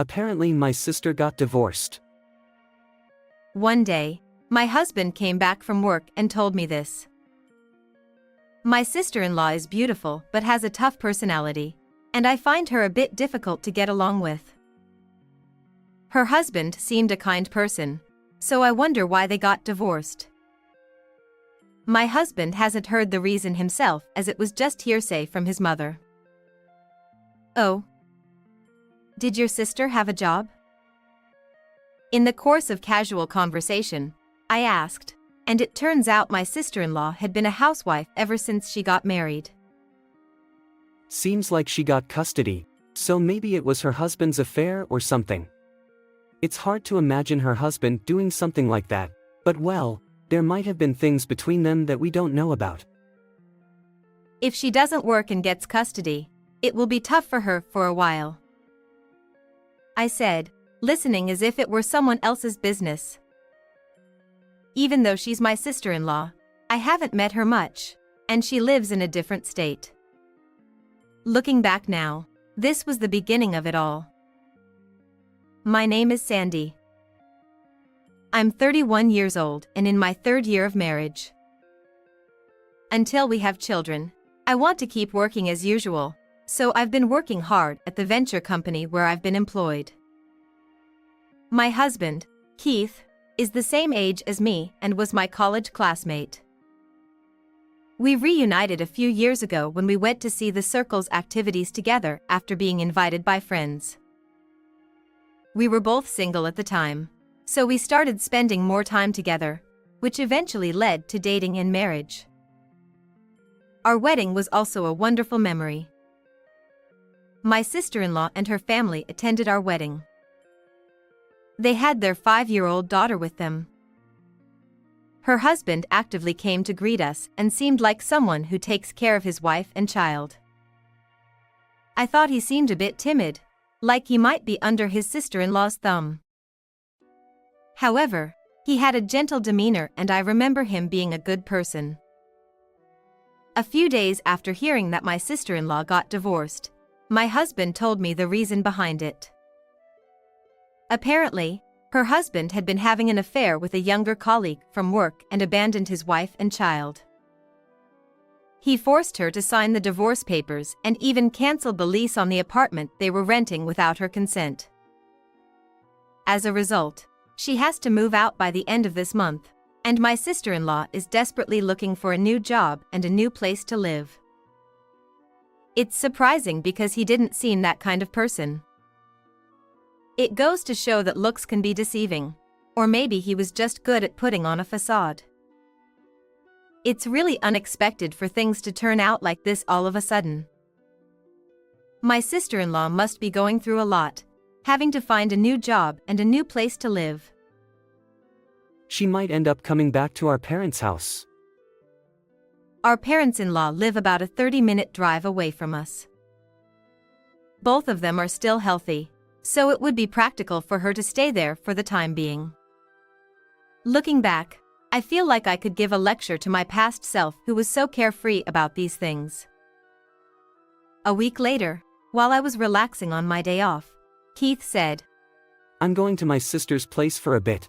Apparently my sister got divorced. One day, my husband came back from work and told me this. My sister-in-law is beautiful but has a tough personality, and I find her a bit difficult to get along with. Her husband seemed a kind person, so I wonder why they got divorced. My husband hasn't heard the reason himself, as it was just hearsay from his mother. Oh. Did your sister have a job? In the course of casual conversation, I asked, and it turns out my sister-in-law had been a housewife ever since she got married. Seems like she got custody, so maybe it was her husband's affair or something. It's hard to imagine her husband doing something like that, but well, there might have been things between them that we don't know about. If she doesn't work and gets custody, it will be tough for her for a while, I said, listening as if it were someone else's business. Even though she's my sister-in-law, I haven't met her much, and she lives in a different state. Looking back now, this was the beginning of it all. My name is Sandy. I'm 31 years old and in my 3rd year of marriage. Until we have children, I want to keep working as usual, so I've been working hard at the venture company where I've been employed. My husband, Keith, is the same age as me and was my college classmate. We reunited a few years ago when we went to see the circle's activities together after being invited by friends. We were both single at the time, so we started spending more time together, which eventually led to dating and marriage. Our wedding was also a wonderful memory. My sister-in-law and her family attended our wedding. They had their 5-year-old daughter with them. Her husband actively came to greet us and seemed like someone who takes care of his wife and child. I thought he seemed a bit timid, like he might be under his sister-in-law's thumb. However, he had a gentle demeanor and I remember him being a good person. A few days after hearing that my sister-in-law got divorced, my husband told me the reason behind it. Apparently, her husband had been having an affair with a younger colleague from work and abandoned his wife and child. He forced her to sign the divorce papers and even canceled the lease on the apartment they were renting without her consent. As a result, she has to move out by the end of this month, and my sister-in-law is desperately looking for a new job and a new place to live. It's surprising because he didn't seem that kind of person. It goes to show that looks can be deceiving, or maybe he was just good at putting on a facade. It's really unexpected for things to turn out like this all of a sudden. My sister-in-law must be going through a lot, having to find a new job and a new place to live. She might end up coming back to our parents' house. Our parents-in-law live about a 30-minute drive away from us. Both of them are still healthy, so it would be practical for her to stay there for the time being. Looking back, I feel like I could give a lecture to my past self who was so carefree about these things. A week later, while I was relaxing on my day off, Keith said, "I'm going to my sister's place for a bit."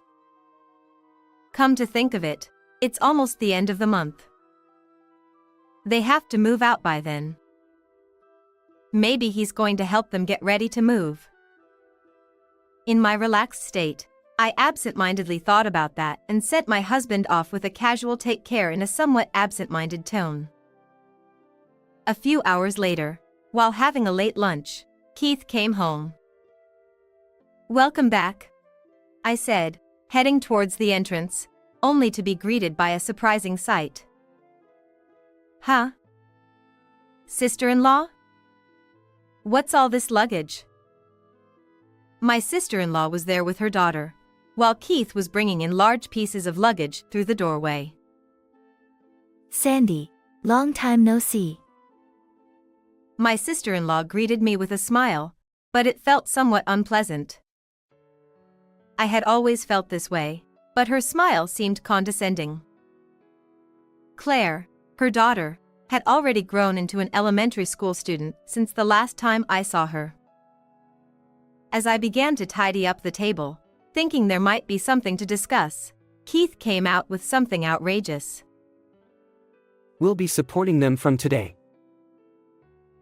Come to think of it, it's almost the end of the month. They have to move out by then. Maybe he's going to help them get ready to move. In my relaxed state, I absent-mindedly thought about that and sent my husband off with a casual take care in a somewhat absent-minded tone. A few hours later, while having a late lunch, Keith came home. "Welcome back," I said, heading towards the entrance, only to be greeted by a surprising sight. "Huh? Sister-in-law? What's all this luggage?" My sister-in-law was there with her daughter, while Keith was bringing in large pieces of luggage through the doorway. "Sandy, long time no see." My sister-in-law greeted me with a smile, but it felt somewhat unpleasant. I had always felt this way, but her smile seemed condescending. Claire, her daughter, had already grown into an elementary school student since the last time I saw her. As I began to tidy up the table, thinking there might be something to discuss, Keith came out with something outrageous. We'll be supporting them from today.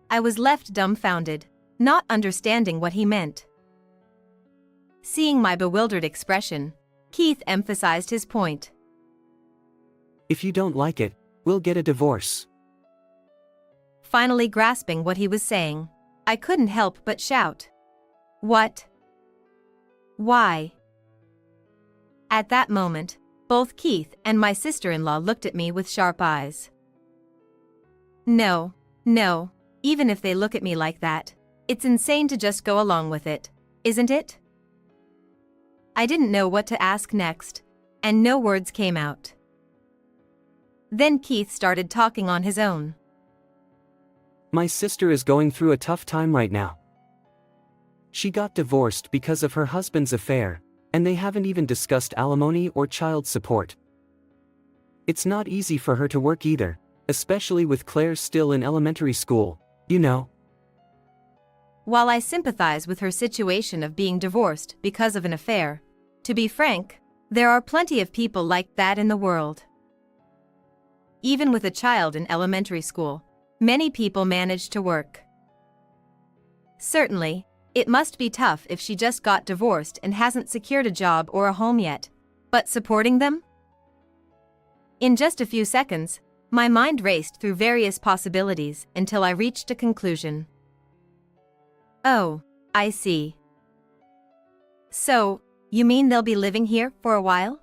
I was left dumbfounded, not understanding what he meant. Seeing my bewildered expression, Keith emphasized his point. If you don't like it, we'll get a divorce. Finally grasping what he was saying, I couldn't help but shout. What? Why? At that moment, both Keith and my sister-in-law looked at me with sharp eyes. No, even if they look at me like that, it's insane to just go along with it, isn't it? I didn't know what to ask next, and no words came out. Then Keith started talking on his own. My sister is going through a tough time right now. She got divorced because of her husband's affair, and they haven't even discussed alimony or child support. It's not easy for her to work either, especially with Claire still in elementary school, you know. While I sympathize with her situation of being divorced because of an affair, to be frank, there are plenty of people like that in the world. Even with a child in elementary school, many people manage to work. Certainly, it must be tough if she just got divorced and hasn't secured a job or a home yet, but supporting them? In just a few seconds, my mind raced through various possibilities until I reached a conclusion. Oh, I see. So, you mean they'll be living here for a while?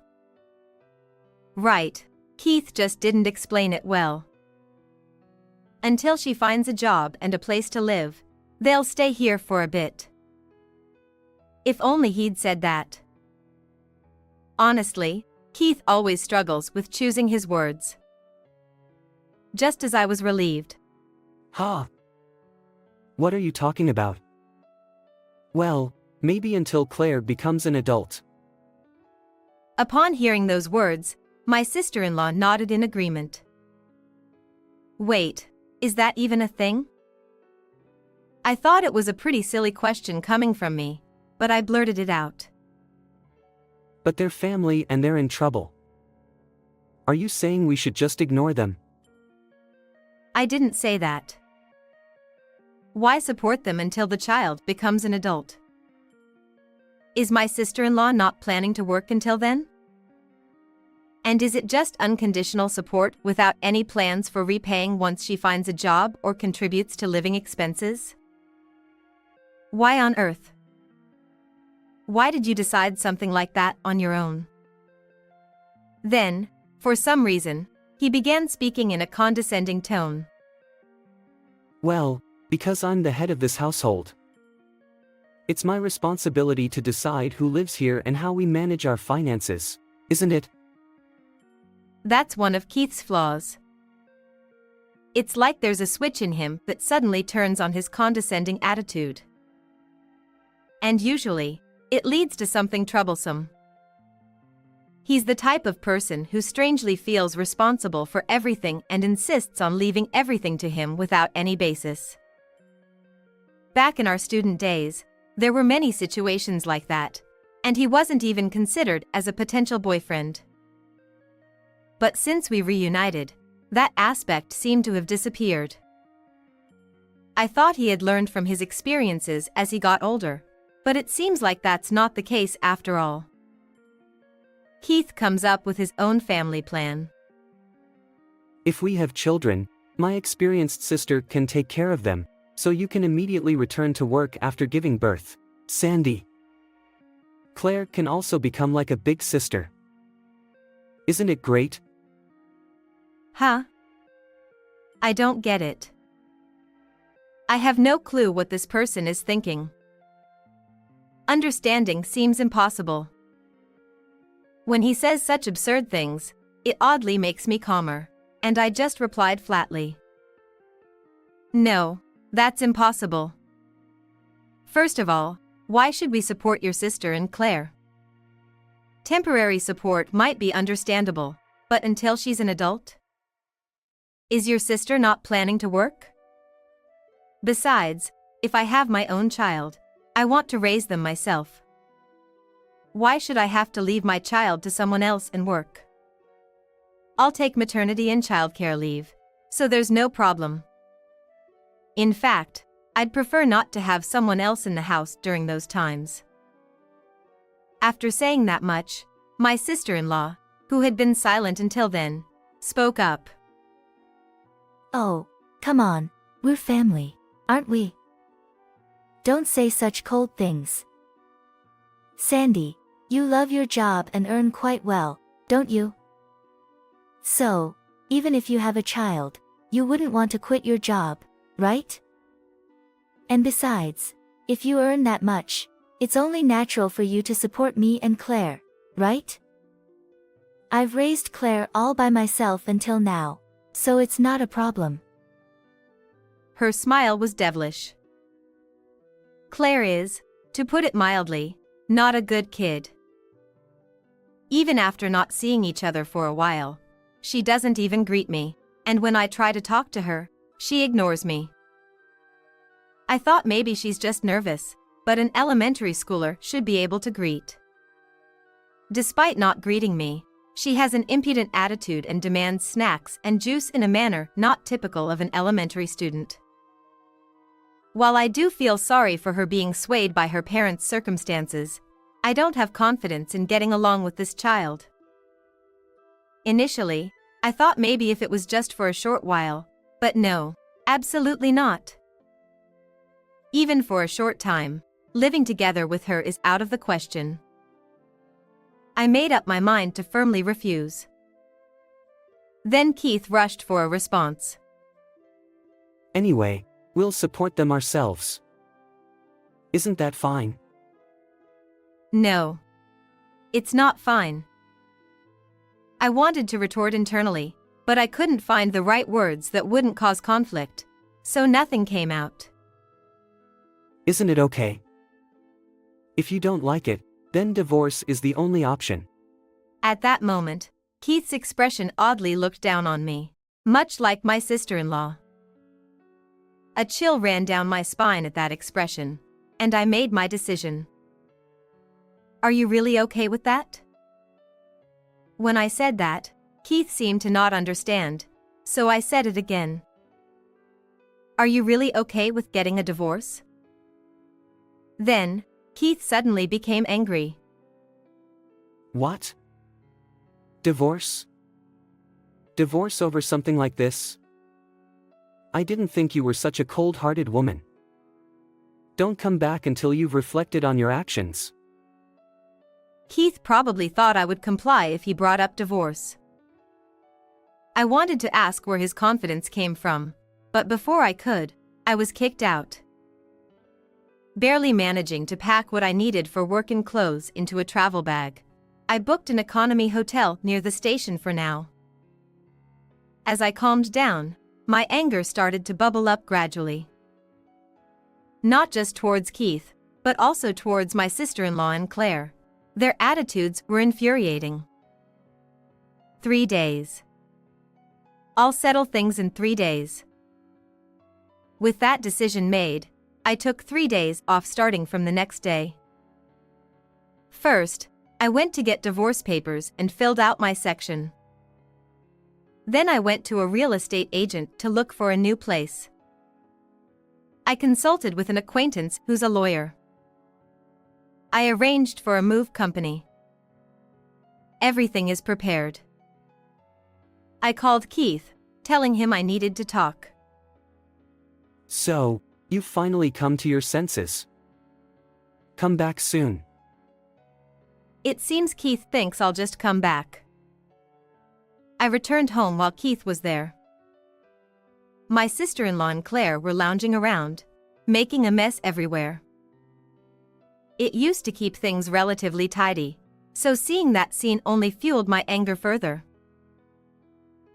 Right, Keith just didn't explain it well. Until she finds a job and a place to live, they'll stay here for a bit. If only he'd said that. Honestly, Keith always struggles with choosing his words. Just as I was relieved. Huh? What are you talking about? Well, maybe until Claire becomes an adult. Upon hearing those words, my sister-in-law nodded in agreement. Wait, is that even a thing? I thought it was a pretty silly question coming from me, but I blurted it out. But they're family and they're in trouble. Are you saying we should just ignore them? I didn't say that. Why support them until the child becomes an adult? Is my sister-in-law not planning to work until then? And is it just unconditional support without any plans for repaying once she finds a job or contributes to living expenses? Why on earth? Why did you decide something like that on your own? Then, for some reason, he began speaking in a condescending tone. Well, because I'm the head of this household. It's my responsibility to decide who lives here and how we manage our finances, isn't it? That's one of Keith's flaws. It's like there's a switch in him that suddenly turns on his condescending attitude. And usually, it leads to something troublesome. He's the type of person who strangely feels responsible for everything and insists on leaving everything to him without any basis. Back in our student days, there were many situations like that, and he wasn't even considered as a potential boyfriend. But since we reunited, that aspect seemed to have disappeared. I thought he had learned from his experiences as he got older, but it seems like that's not the case after all. Keith comes up with his own family plan. If we have children, my experienced sister can take care of them, so you can immediately return to work after giving birth, Sandy. Claire can also become like a big sister. Isn't it great? Huh? I don't get it. I have no clue what this person is thinking. Understanding seems impossible. When he says such absurd things, it oddly makes me calmer, and I just replied flatly. No, that's impossible. First of all, why should we support your sister and Claire? Temporary support might be understandable, but until she's an adult? Is your sister not planning to work? Besides, if I have my own child, I want to raise them myself. Why should I have to leave my child to someone else and work? I'll take maternity and childcare leave, so there's no problem. In fact, I'd prefer not to have someone else in the house during those times. After saying that much, my sister-in-law, who had been silent until then, spoke up. Oh, come on, we're family, aren't we? Don't say such cold things. Sandy, you love your job and earn quite well, don't you? So, even if you have a child, you wouldn't want to quit your job, right? And besides, if you earn that much, it's only natural for you to support me and Claire, right? I've raised Claire all by myself until now, so it's not a problem. Her smile was devilish. Claire is, to put it mildly, not a good kid. Even after not seeing each other for a while, she doesn't even greet me, and when I try to talk to her, she ignores me. I thought maybe she's just nervous, but an elementary schooler should be able to greet. Despite not greeting me, she has an impudent attitude and demands snacks and juice in a manner not typical of an elementary student. While I do feel sorry for her being swayed by her parents' circumstances, I don't have confidence in getting along with this child. Initially, I thought maybe if it was just for a short while, but no, absolutely not. Even for a short time, living together with her is out of the question. I made up my mind to firmly refuse. Then Keith rushed for a response. Anyway, we'll support them ourselves. Isn't that fine? No. It's not fine. I wanted to retort internally, but I couldn't find the right words that wouldn't cause conflict, so nothing came out. Isn't it okay? If you don't like it, then divorce is the only option. At that moment, Keith's expression oddly looked down on me, much like my sister-in-law. A chill ran down my spine at that expression, and I made my decision. Are you really okay with that? When I said that, Keith seemed to not understand, so I said it again. Are you really okay with getting a divorce? Then, Keith suddenly became angry. What? Divorce? Divorce over something like this? I didn't think you were such a cold-hearted woman. Don't come back until you've reflected on your actions. Keith probably thought I would comply if he brought up divorce. I wanted to ask where his confidence came from, but before I could, I was kicked out. Barely managing to pack what I needed for work and clothes into a travel bag, I booked an economy hotel near the station for now. As I calmed down, my anger started to bubble up gradually. Not just towards Keith, but also towards my sister-in-law and Claire. Their attitudes were infuriating. 3 days. I'll settle things in 3 days. With that decision made, I took 3 days off starting from the next day. First, I went to get divorce papers and filled out my section. Then I went to a real estate agent to look for a new place. I consulted with an acquaintance who's a lawyer. I arranged for a move company. Everything is prepared. I called Keith, telling him I needed to talk. So, you've finally come to your senses. Come back soon. It seems Keith thinks I'll just come back. I returned home while Keith was there. My sister-in-law and Claire were lounging around, making a mess everywhere. It used to keep things relatively tidy, so seeing that scene only fueled my anger further.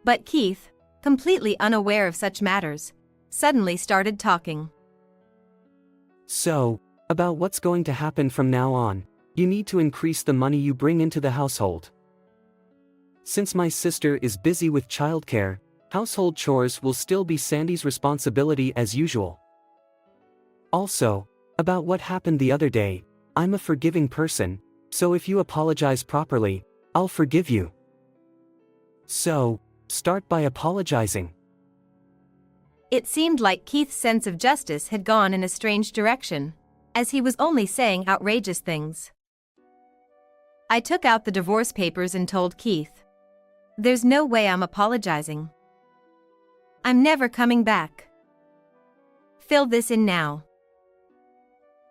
But Keith, completely unaware of such matters, suddenly started talking. So, about what's going to happen from now on, you need to increase the money you bring into the household. Since my sister is busy with childcare, household chores will still be Sandy's responsibility as usual. Also, About what happened the other day, I'm a forgiving person, so if you apologize properly, I'll forgive you. So, start by apologizing. It seemed like Keith's sense of justice had gone in a strange direction, as he was only saying outrageous things. I took out the divorce papers and told Keith, "There's no way I'm apologizing. I'm never coming back. Fill this in now."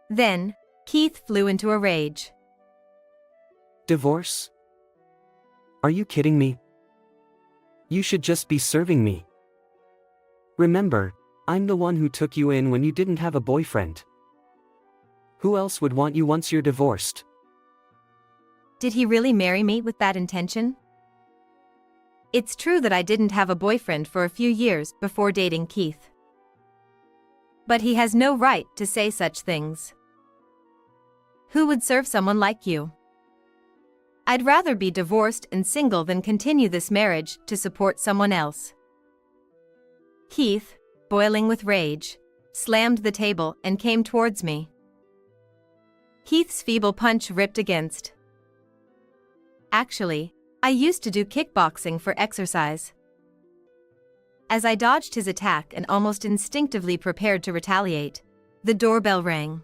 Then, Keith flew into a rage. Divorce? Are you kidding me? You should just be serving me. Remember, I'm the one who took you in when you didn't have a boyfriend. Who else would want you once you're divorced? Did he really marry me with that intention? It's true that I didn't have a boyfriend for a few years before dating Keith. But he has no right to say such things. Who would serve someone like you? I'd rather be divorced and single than continue this marriage to support someone else. Keith, boiling with rage, slammed the table and came towards me. Keith's feeble punch ripped against. Actually, I used to do kickboxing for exercise. As I dodged his attack and almost instinctively prepared to retaliate, the doorbell rang.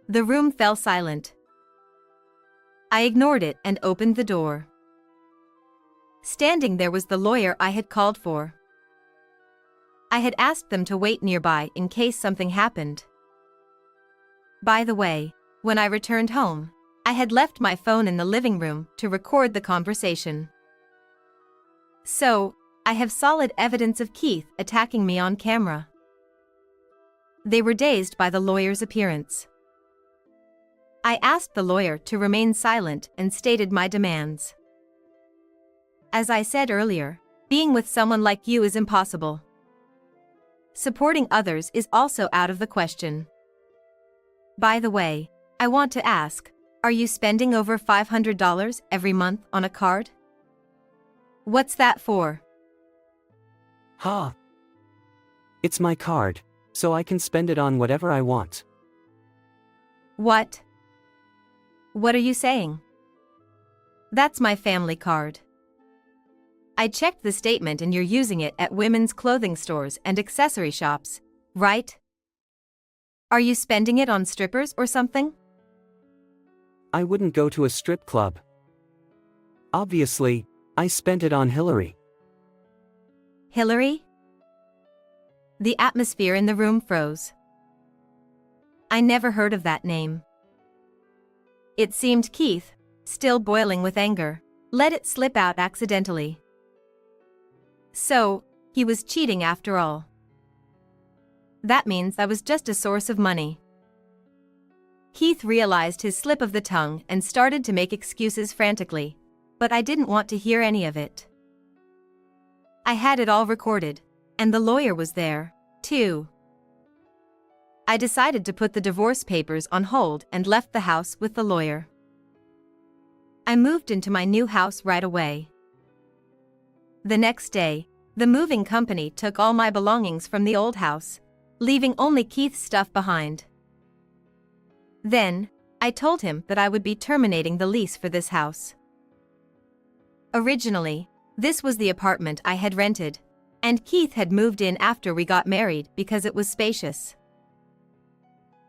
The room fell silent. I ignored it and opened the door. Standing there was the lawyer I had called for. I had asked them to wait nearby in case something happened. By the way, when I returned home, I had left my phone in the living room to record the conversation. So, I have solid evidence of Keith attacking me on camera. They were dazed by the lawyer's appearance. I asked the lawyer to remain silent and stated my demands. As I said earlier, being with someone like you is impossible. Supporting others is also out of the question. By the way, I want to ask, are you spending over $500 every month on a card? What's that for? Ha! It's my card, so I can spend it on whatever I want. What? What are you saying? That's my family card. I checked the statement and you're using it at women's clothing stores and accessory shops, right? Are you spending it on strippers or something? I wouldn't go to a strip club. Obviously, I spent it on Hillary. Hillary? The atmosphere in the room froze. I never heard of that name. It seemed Keith, still boiling with anger, let it slip out accidentally. So, he was cheating after all. That means I was just a source of money. Keith realized his slip of the tongue and started to make excuses frantically, but I didn't want to hear any of it. I had it all recorded, and the lawyer was there, too. I decided to put the divorce papers on hold and left the house with the lawyer. I moved into my new house right away. The next day, the moving company took all my belongings from the old house, leaving only Keith's stuff behind. Then, I told him that I would be terminating the lease for this house. Originally, this was the apartment I had rented, and Keith had moved in after we got married because it was spacious.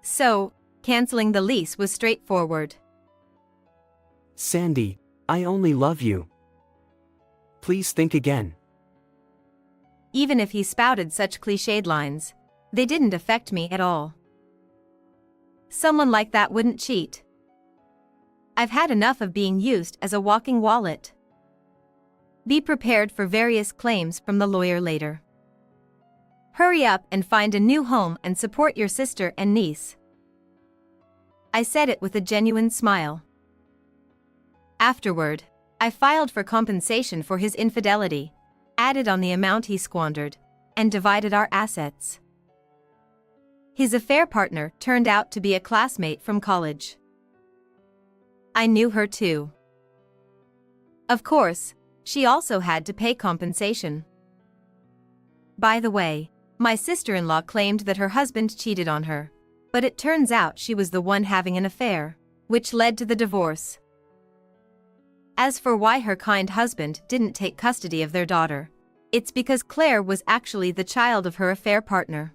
So, canceling the lease was straightforward. Sandy, I only love you. Please think again. Even if he spouted such cliched lines, they didn't affect me at all. Someone like that wouldn't cheat. I've had enough of being used as a walking wallet. Be prepared for various claims from the lawyer later. Hurry up and find a new home and support your sister and niece. I said it with a genuine smile. Afterward, I filed for compensation for his infidelity, added on the amount he squandered, and divided our assets. His affair partner turned out to be a classmate from college. I knew her too. Of course, she also had to pay compensation. By the way, my sister-in-law claimed that her husband cheated on her, But it turns out she was the one having an affair, which led to the divorce. As for why her kind husband didn't take custody of their daughter, it's because Claire was actually the child of her affair partner.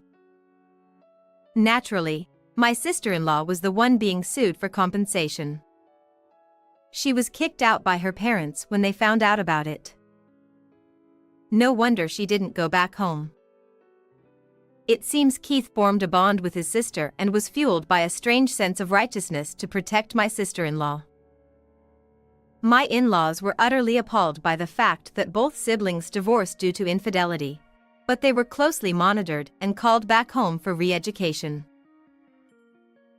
Naturally, my sister-in-law was the one being sued for compensation. She was kicked out by her parents when they found out about it. No wonder she didn't go back home. It seems Keith formed a bond with his sister and was fueled by a strange sense of righteousness to protect my sister-in-law. My in-laws were utterly appalled by the fact that both siblings divorced due to infidelity, but they were closely monitored and called back home for re-education.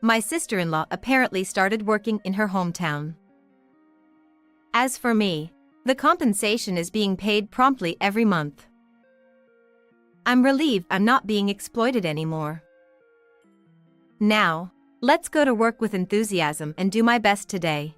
My sister-in-law apparently started working in her hometown. As for me, the compensation is being paid promptly every month. I'm relieved I'm not being exploited anymore. Now, let's go to work with enthusiasm and do my best today.